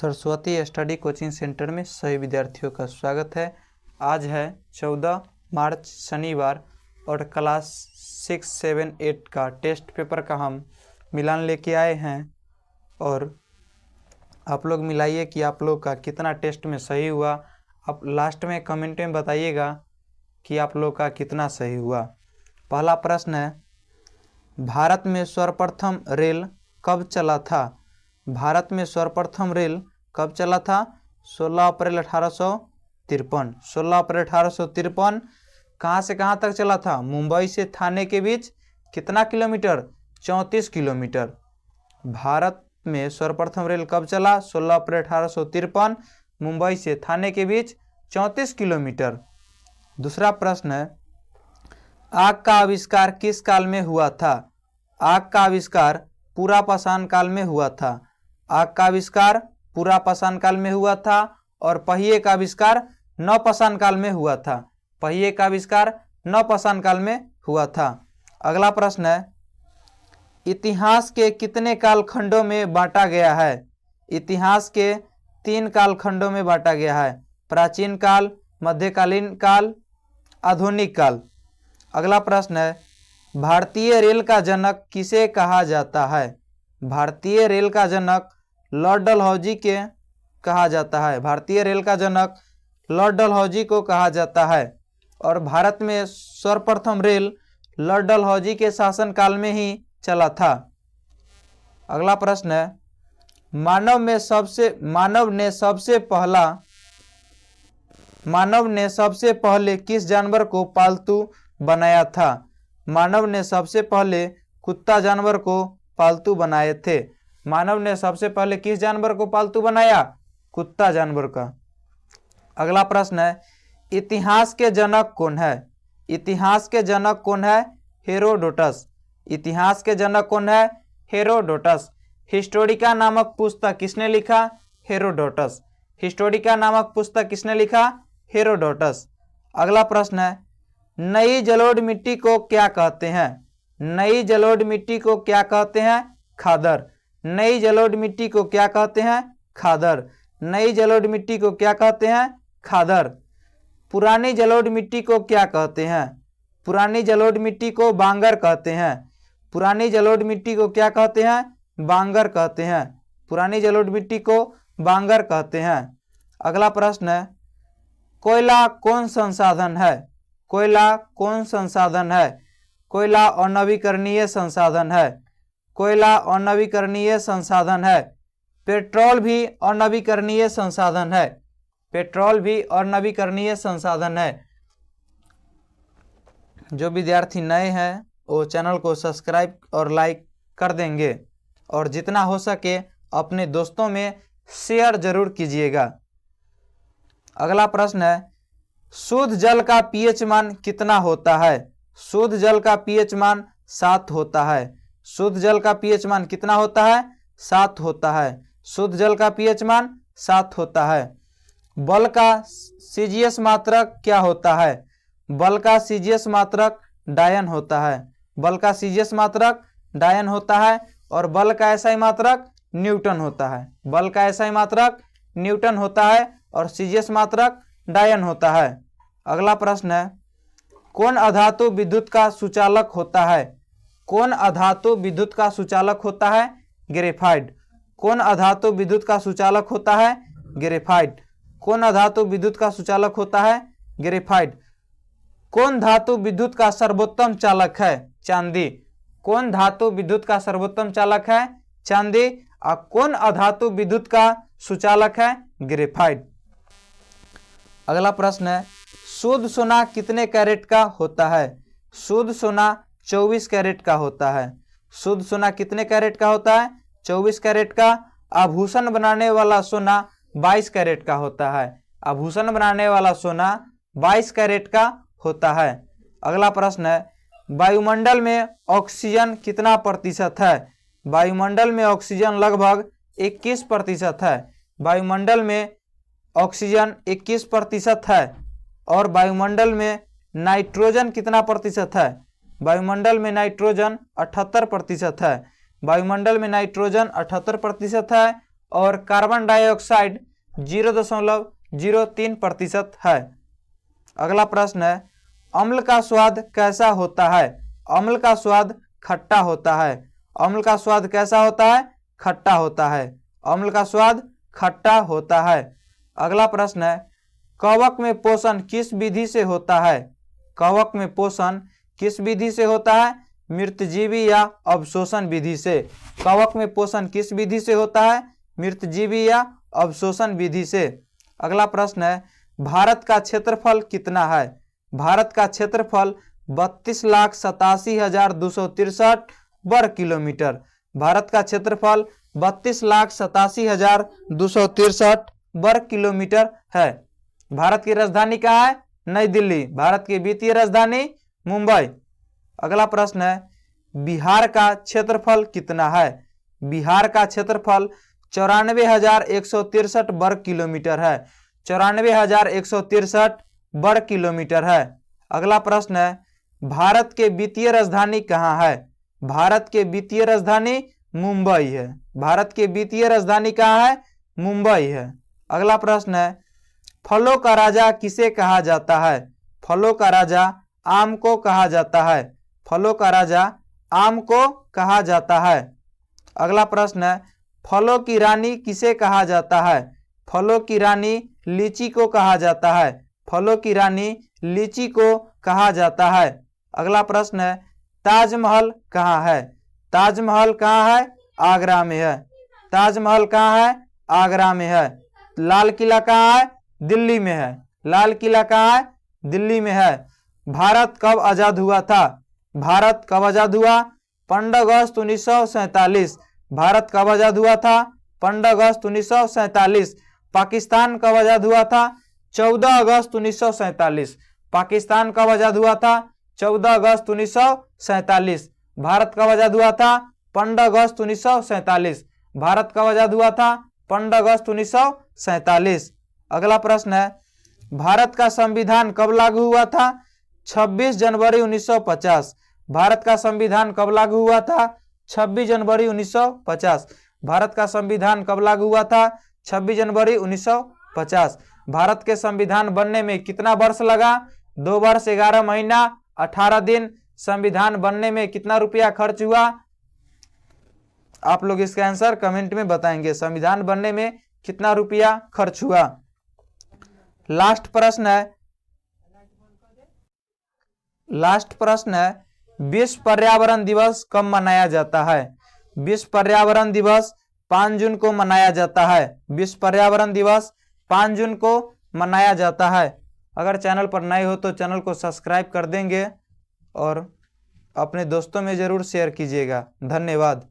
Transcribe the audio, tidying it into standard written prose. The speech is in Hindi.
सरस्वती स्टडी कोचिंग सेंटर में सभी विद्यार्थियों का स्वागत है। आज है 14 मार्च शनिवार और क्लास 6, 7, 8 का टेस्ट पेपर का हम मिलान लेके आए हैं और आप लोग मिलाइए कि आप लोग का कितना टेस्ट में सही हुआ। आप लास्ट में कमेंट में बताइएगा कि आप लोग का कितना सही हुआ। पहला प्रश्न है, भारत में सर्वप्रथम रेल कब चला था? भारत में सर्वप्रथम रेल कब चला था? 16 अप्रैल 1853। 16 अप्रैल 1853। कहाँ से कहाँ तक चला था? मुंबई से थाने के बीच कितना किलोमीटर? 34 किलोमीटर। भारत में सर्वप्रथम रेल कब चला? 16 अप्रैल 1853। मुंबई से थाने के बीच 34 किलोमीटर। दूसरा प्रश्न है, आग का आविष्कार किस काल में हुआ था? आग का आविष्कार पूरा पाषाण काल में हुआ था। आग का आविष्कार पूरा पाषाण काल में हुआ था और पहिए का आविष्कार नवपाषाण काल में हुआ था। पहिए का आविष्कार नवपाषाण काल में हुआ था। अगला प्रश्न है, इतिहास के कितने कालखंडों में बांटा गया है? इतिहास के 3 कालखंडों में बांटा गया है, प्राचीन काल, मध्यकालीन काल, आधुनिक काल। अगला प्रश्न है, भारतीय रेल का जनक किसे कहा जाता है? भारतीय रेल का जनक लॉर्ड डलहौजी के कहा जाता है। भारतीय रेल का जनक लॉर्ड डलहौजी को कहा जाता है और भारत में सर्वप्रथम रेल लॉर्ड डलहौजी के शासनकाल में ही चला था। अगला प्रश्न है, मानव ने सबसे पहले किस जानवर को पालतू बनाया था? मानव ने सबसे पहले कुत्ता जानवर को पालतू बनाए थे। मानव ने सबसे पहले किस जानवर को पालतू बनाया? कुत्ता जानवर का। अगला प्रश्न है, इतिहास के जनक कौन है? इतिहास के जनक कौन है? हेरोडोटस। इतिहास के जनक कौन है? हेरोडोटस। हिस्टोरिका नामक पुस्तक किसने लिखा? हेरोडोटस। हिस्टोरिका नामक पुस्तक किसने लिखा? हेरोडोटस। अगला प्रश्न है, नई जलोढ़ मिट्टी को क्या कहते हैं? नई जलोढ़ मिट्टी को क्या कहते हैं? खादर। नई जलोढ़ मिट्टी को क्या कहते हैं? खादर। नई जलोढ़ मिट्टी को क्या कहते हैं? खादर। पुरानी जलोढ़ मिट्टी को क्या कहते हैं? पुरानी जलोढ़ मिट्टी को बांगर कहते हैं। पुरानी जलोढ़ मिट्टी को क्या कहते हैं? बांगर कहते हैं। पुरानी जलोढ़ मिट्टी को बांगर कहते हैं। अगला प्रश्न है, कोयला कौन संसाधन है? कोयला कौन संसाधन है? कोयला अनवीकरणीय संसाधन है। कोयला अनवीकरणीय संसाधन है। पेट्रोल भी अनवीकरणीय संसाधन है। पेट्रोल भी अनवीकरणीय संसाधन है। जो विद्यार्थी नए हैं वो चैनल को सब्सक्राइब और लाइक कर देंगे और जितना हो सके अपने दोस्तों में शेयर जरूर कीजिएगा। अगला प्रश्न है, शुद्ध जल का पीएच मान कितना होता है? शुद्ध जल का पीएच मान 7 होता है। शुद्ध जल का पीएच मान कितना होता है? 7 होता है। शुद्ध जल का पीएच मान 7 होता है। बल का सीजीएस मात्रक क्या होता है? बल का सीजीएस मात्रक डायन होता है। बल का सीजीएस मात्रक डायन होता है और बल का एसआई मात्रक न्यूटन होता है। बल का एसआई मात्रक न्यूटन होता है और सीजीएस मात्रक डायन होता है। अगला प्रश्न है, कौन अधातु विद्युत का सुचालक होता है? कौन अधातु विद्युत का सुचालक होता है? ग्रेफाइट। कौन अधातु विद्युत का सुचालक होता है? ग्रेफाइट। कौन अधातु विद्युत का सुचालक होता है? ग्रेफाइट। कौन धातु विद्युत का सर्वोत्तम चालक है? चांदी। कौन धातु विद्युत का सर्वोत्तम चालक है? चांदी। और कौन अधातु विद्युत का सुचालक है? ग्रेफाइट। अगला प्रश्न है, शुद्ध सोना कितने कैरेट का होता है? शुद्ध सोना 24 कैरेट का होता है। शुद्ध सोना कितने कैरेट का होता है? 24 कैरेट का। आभूषण बनाने वाला सोना 22 कैरेट का होता है। आभूषण बनाने वाला सोना 22 कैरेट का होता है। अगला प्रश्न है, वायुमंडल में ऑक्सीजन कितना प्रतिशत है? वायुमंडल में ऑक्सीजन लगभग 21% है। वायुमंडल में ऑक्सीजन 21% है और वायुमंडल में नाइट्रोजन कितना प्रतिशत है? वायुमंडल में नाइट्रोजन 78% है। वायुमंडल में नाइट्रोजन 78% है और कार्बन डाइऑक्साइड 0.03% है। अगला प्रश्न है, अम्ल का स्वाद कैसा होता है? अम्ल का स्वाद खट्टा होता है। अम्ल का स्वाद कैसा होता है? खट्टा होता है। अम्ल का स्वाद खट्टा होता है। अगला प्रश्न है, कवक में पोषण किस विधि से होता है? कवक में पोषण किस विधि से होता है? मृतजीवी या अवशोषण विधि से। कवक में पोषण किस विधि से होता है? मृतजीवी या अवशोषण विधि से। अगला प्रश्न है, भारत का क्षेत्रफल कितना है? भारत का क्षेत्रफल 32,87,263 वर्ग किलोमीटर। भारत का क्षेत्रफल 32,87,263 वर्ग किलोमीटर है। भारत की राजधानी कहाँ है? नई दिल्ली। भारत की वित्तीय राजधानी मुंबई। अगला प्रश्न है, बिहार का क्षेत्रफल कितना है? बिहार का क्षेत्रफल 94,163 वर्ग किलोमीटर है। 94,163 वर्ग किलोमीटर है। अगला प्रश्न है, भारत के वित्तीय राजधानी कहाँ है? भारत के वित्तीय राजधानी मुंबई है। भारत के वित्तीय राजधानी कहाँ है? मुंबई है। अगला प्रश्न है, फलों का राजा किसे कहा जाता है? फलों का राजा आम को कहा जाता है। फलों का राजा आम को कहा जाता है। अगला प्रश्न है, फलों की रानी किसे कहा जाता है? फलों की रानी लीची को कहा जाता है। फलों की रानी लीची को कहा जाता है। अगला प्रश्न है, ताजमहल कहाँ है? ताजमहल कहाँ है? आगरा में है। ताजमहल कहाँ है? आगरा में है। लाल किला कहाँ है? दिल्ली में है। लाल किला कहाँ है? दिल्ली में है। भारत कब आजाद हुआ था? भारत कब आजाद हुआ? 15 अगस्त 1947। भारत कब आजाद हुआ था? 15 अगस्त 1947। पाकिस्तान कब आजाद हुआ था? 14 अगस्त 1947। पाकिस्तान कब आजाद हुआ था? 14 अगस्त 1947। भारत कब आजाद हुआ था? 15 अगस्त 1947। भारत कब आजाद हुआ था? 15 अगस्त 1947। अगला प्रश्न है, भारत का संविधान कब लागू हुआ था? 26 जनवरी 1950। भारत का संविधान कब लागू हुआ था? 26 जनवरी 1950। भारत का संविधान कब लागू हुआ था? 26 जनवरी 1950। भारत के संविधान बनने में कितना वर्ष लगा? 2 वर्ष 11 महीना 18 दिन। संविधान बनने में कितना रुपया खर्च हुआ? आप लोग इसका आंसर कमेंट में बताएंगे। संविधान बनने में कितना रुपया खर्च हुआ? लास्ट प्रश्न है, विश्व पर्यावरण दिवस कब मनाया जाता है? विश्व पर्यावरण दिवस 5 जून को मनाया जाता है। विश्व पर्यावरण दिवस 5 जून को मनाया जाता है। अगर चैनल पर नए हो तो चैनल को सब्सक्राइब कर देंगे और अपने दोस्तों में जरूर शेयर कीजिएगा। धन्यवाद।